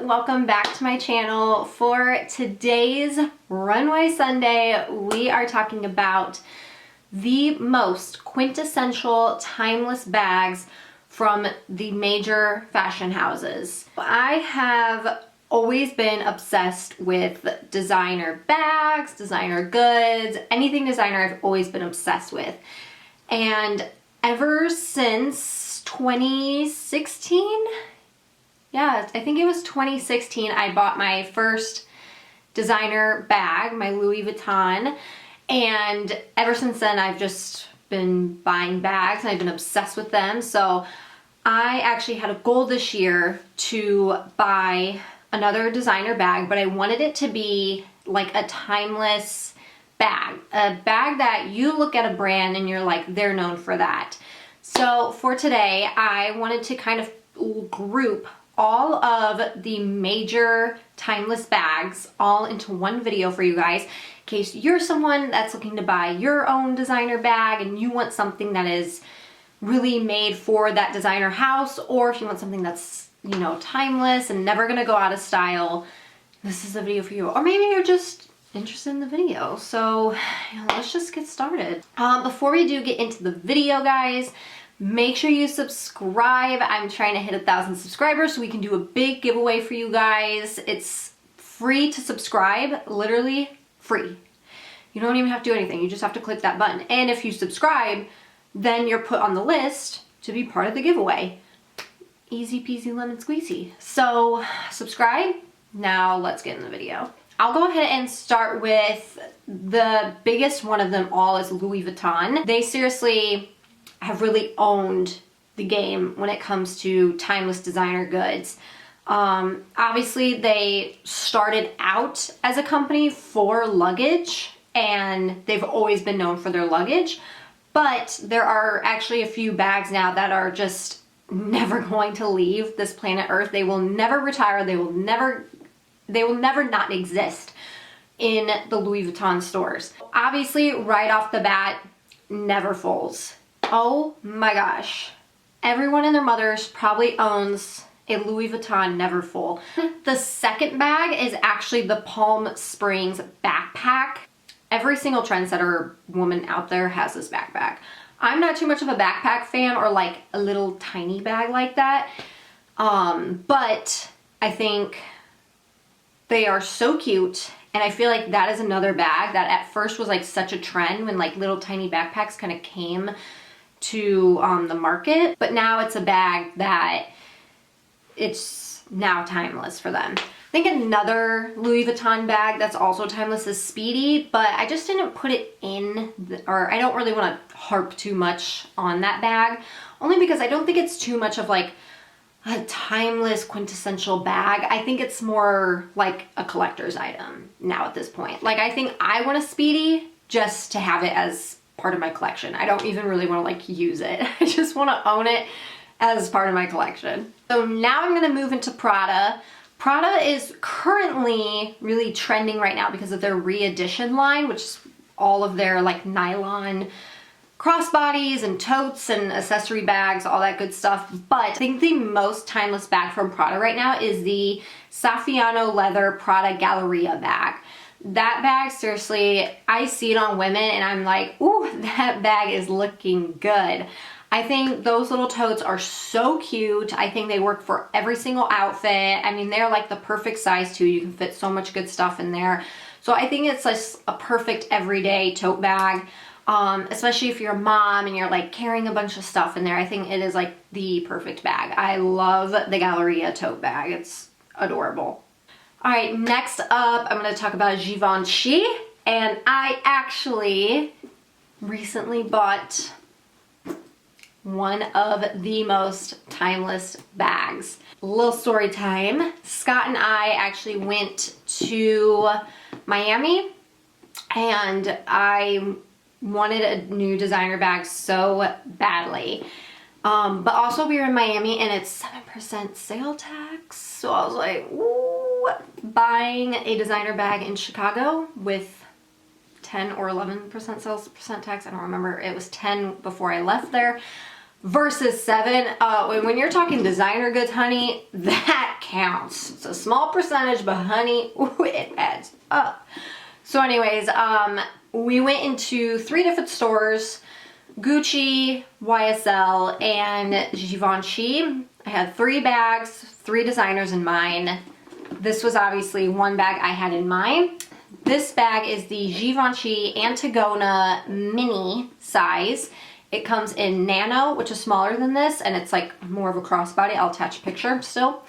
welcome back to my channel. For today's Runway Sunday, we are talking about the most quintessential timeless bags from the major fashion houses. I have always been obsessed with designer bags, designer goods, anything designer I've always been obsessed with. And ever since 2016, yeah, I think it was 2016, I bought my first designer bag, my Louis Vuitton. And ever since then, I've just been buying bags and I've been obsessed with them. So I actually had a goal this year to buy another designer bag, but I wanted it to be like a timeless bag. A bag that you look at a brand and you're like, they're known for that. So for today, I wanted to kind of group all of the major timeless bags all into one video for you guys, in case you're someone that's looking to buy your own designer bag and you want something that is really made for that designer house, or if you want something that's, you know, timeless and never gonna go out of style, this is the video for you. Or maybe you're just interested in the video. So let's just get started. Before we do get into the video, guys, make sure you subscribe. I'm trying to hit 1,000 subscribers so we can do a big giveaway for you guys. It's free to subscribe, literally free. You don't even have to do anything. You just have to click that button. And if you subscribe, then you're put on the list to be part of the giveaway. Easy peasy lemon squeezy. So subscribe. Now let's get in the video. I'll go ahead and start with the biggest one of them all is Louis Vuitton. They seriously have really owned the game when it comes to timeless designer goods. Obviously, they started out as a company for luggage, and they've always been known for their luggage. But there are actually a few bags now that are just never going to leave this planet Earth. They will never retire. They will never not exist in the Louis Vuitton stores. Obviously, right off the bat, Neverfulls. Oh my gosh. Everyone and their mothers probably owns a Louis Vuitton Neverfull. The second bag is actually the Palm Springs backpack. Every single trendsetter woman out there has this backpack. I'm not too much of a backpack fan, or like a little tiny bag like that. But I think they are so cute. And I feel like that is another bag that at first was like such a trend when like little tiny backpacks kind of came to the market, but now it's a bag that it's now timeless for them. I think another Louis Vuitton bag that's also timeless is Speedy, but I just didn't put it in, or I don't really want to harp too much on that bag, only because I don't think it's too much of like a timeless quintessential bag. I think it's more like a collector's item now at this point. Like, I think I want a Speedy just to have it as part of my collection. I don't even really want to like use it. I just want to own it as part of my collection. So now I'm going to move into Prada. Prada is currently really trending right now because of their re-edition line, which is all of their like nylon crossbodies and totes and accessory bags, all that good stuff. But I think the most timeless bag from Prada right now is the Saffiano leather Prada Galleria bag. That bag, seriously, I see it on women and I'm like, ooh, that bag is looking good. I think those little totes are so cute. I think they work for every single outfit. I mean, they're like the perfect size too. You can fit so much good stuff in there. So I think it's like a perfect everyday tote bag, especially if you're a mom and you're like carrying a bunch of stuff in there. I think it is like the perfect bag. I love the Galleria tote bag. It's adorable. All right, next up, I'm going to talk about Givenchy, and I actually recently bought one of the most timeless bags. A little story time. Scott and I actually went to Miami, and I wanted a new designer bag so badly. But also we were in Miami and it's 7% sale tax. So I was like, ooh, buying a designer bag in Chicago with 10 or 11% sales percent tax. I don't remember. It was 10 before I left there. versus 7. When you're talking designer goods, honey, that counts. It's a small percentage, but honey, ooh, it adds up. So anyways, we went into 3 different stores, Gucci, YSL, and Givenchy. I had 3 bags, 3 designers in mine. This was obviously one bag I had in mind. This bag is the Givenchy Antigona mini size. It comes in nano, which is smaller than this, and it's like more of a crossbody. I'll attach a picture still.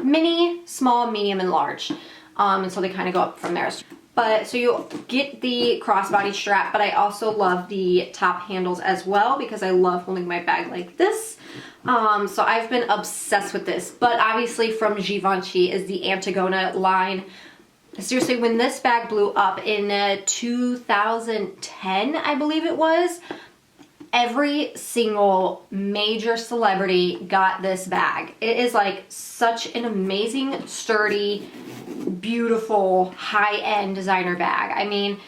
Mini, small, medium, and large. And so they kind of go up from there. But so you get the crossbody strap, but I also love the top handles as well because I love holding my bag like this. So I've been obsessed with this, but obviously from Givenchy is the Antigona line. Seriously, when this bag blew up in 2010, I believe it was, every single major celebrity got this bag. It is like such an amazing, sturdy, beautiful, high-end designer bag. I mean,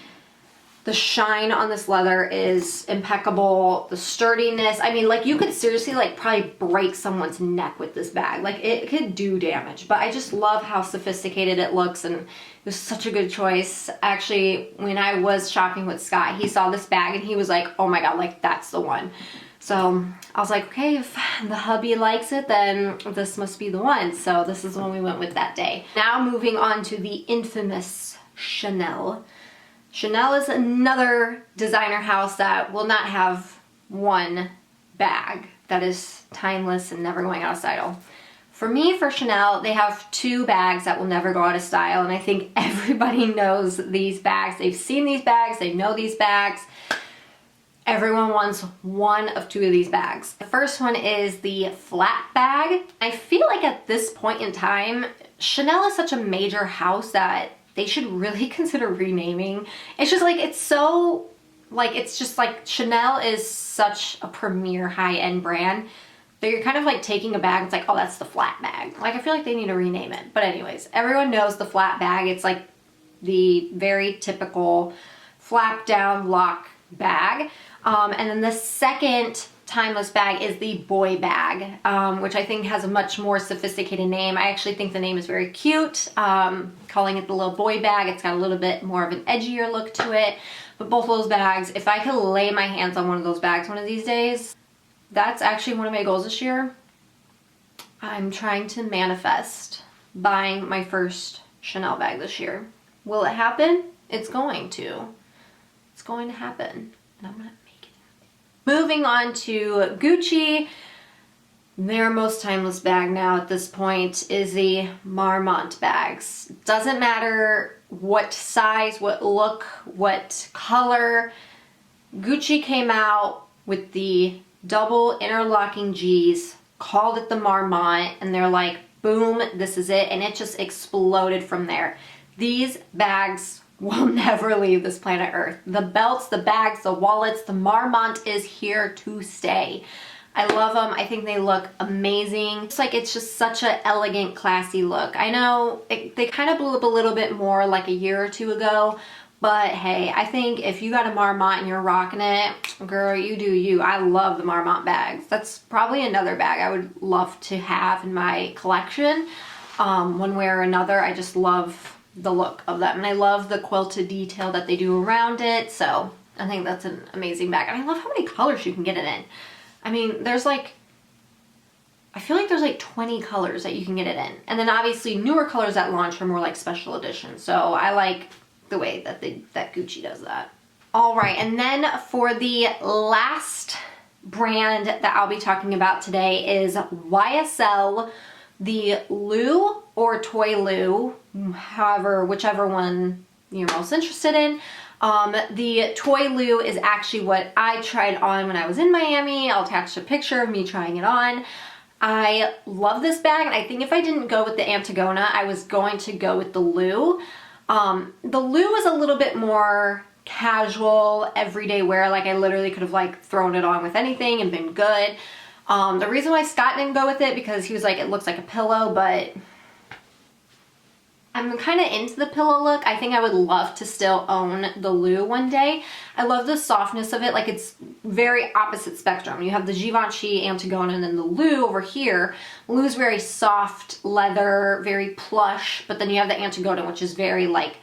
the shine on this leather is impeccable. The sturdiness, I mean, like you could seriously like probably break someone's neck with this bag. Like it could do damage, but I just love how sophisticated it looks, and it was such a good choice. Actually, when I was shopping with Scott, he saw this bag and he was like, oh my God, like that's the one. So I was like, okay, if the hubby likes it, then this must be the one. So this is the one we went with that day. Now moving on to the infamous Chanel. Chanel is another designer house that will not have one bag that is timeless and never going out of style. For me, for Chanel, they have 2 bags that will never go out of style, and I think everybody knows these bags. They've seen these bags, they know these bags. Everyone wants one of 2 of these bags. The first one is the flat bag. I feel like at this point in time, Chanel is such a major house that they should really consider renaming. It's just like, it's so, like, it's just like Chanel is such a premier high-end brand that you're kind of like taking a bag, it's like, oh, that's the flat bag. Like, I feel like they need to rename it. But anyways, everyone knows the flat bag. It's like the very typical flap down lock bag. And then the second timeless bag is the boy bag, which I think has a much more sophisticated name. I actually think the name is very cute. Calling it the little boy bag, it's got a little bit more of an edgier look to it. But both of those bags, if I could lay my hands on one of those bags one of these days, that's actually one of my goals this year. I'm trying to manifest buying my first Chanel bag this year. Will it happen? It's going to. It's going to happen. And I'm gonna make it happen. Moving on to Gucci. Their most timeless bag now at this point is the Marmont bags. Doesn't matter what size, what look, what color. Gucci came out with the double interlocking G's, called it the Marmont, and they're like, boom, this is it, and it just exploded from there. These bags will never leave this planet Earth. The belts, the bags, the wallets, the Marmont is here to stay. I love them. I think they look amazing. It's like, it's just such an elegant, classy look. I know they kind of blew up a little bit more like a year or 2 ago, but hey, I think if you got a Marmont and you're rocking it, girl, you do you. I love the Marmont bags. That's probably another bag I would love to have in my collection. One way or another, I just love the look of them. And I love the quilted detail that they do around it. So I think that's an amazing bag. And I love how many colors you can get it in. I mean, there's like, I feel like there's like 20 colors that you can get it in. And then obviously newer colors that launch are more like special editions. So I like the way that that Gucci does that. All right, and then for the last brand that I'll be talking about today is YSL, the Lou or Toy Lou, however, whichever one you're most interested in. The Toy Lou is actually what I tried on when I was in Miami. I'll attach a picture of me trying it on. I love this bag, and I think if I didn't go with the Antigona, I was going to go with the Lou. The Lou is a little bit more casual, everyday wear. Like, I literally could have like thrown it on with anything and been good. The reason why Scott didn't go with it, because he was like, it looks like a pillow, but I'm kind of into the pillow look. I think I would love to still own the Lou one day. I love the softness of it. Like, it's very opposite spectrum. You have the Givenchy Antigona and then the Lou over here. Lou's very soft leather, very plush, but then you have the Antigona, which is very like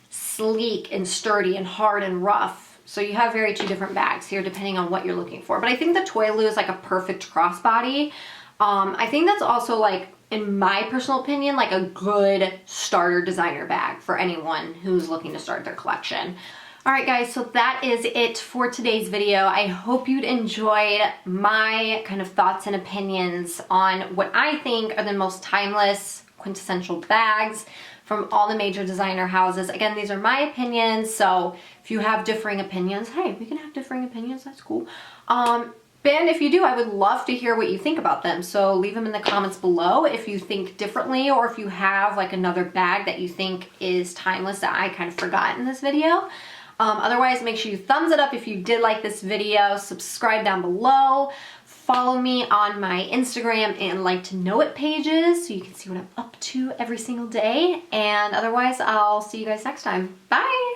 sleek and sturdy and hard and rough. So you have two different bags here depending on what you're looking for. But I think the Toy Lou is like a perfect crossbody. I think that's also like, in my personal opinion, like a good starter designer bag for anyone who's looking to start their collection. All right, guys, so that is it for today's video. I hope you'd enjoyed my kind of thoughts and opinions on what I think are the most timeless, quintessential bags from all the major designer houses. Again, these are my opinions, so if you have differing opinions, hey, we can have differing opinions, that's cool. And if you do, I would love to hear what you think about them. So leave them in the comments below if you think differently, or if you have like another bag that you think is timeless that I kind of forgot in this video. Otherwise, make sure you thumbs it up if you did like this video, subscribe down below, follow me on my Instagram and like to know it pages so you can see what I'm up to every single day. And otherwise, I'll see you guys next time. Bye!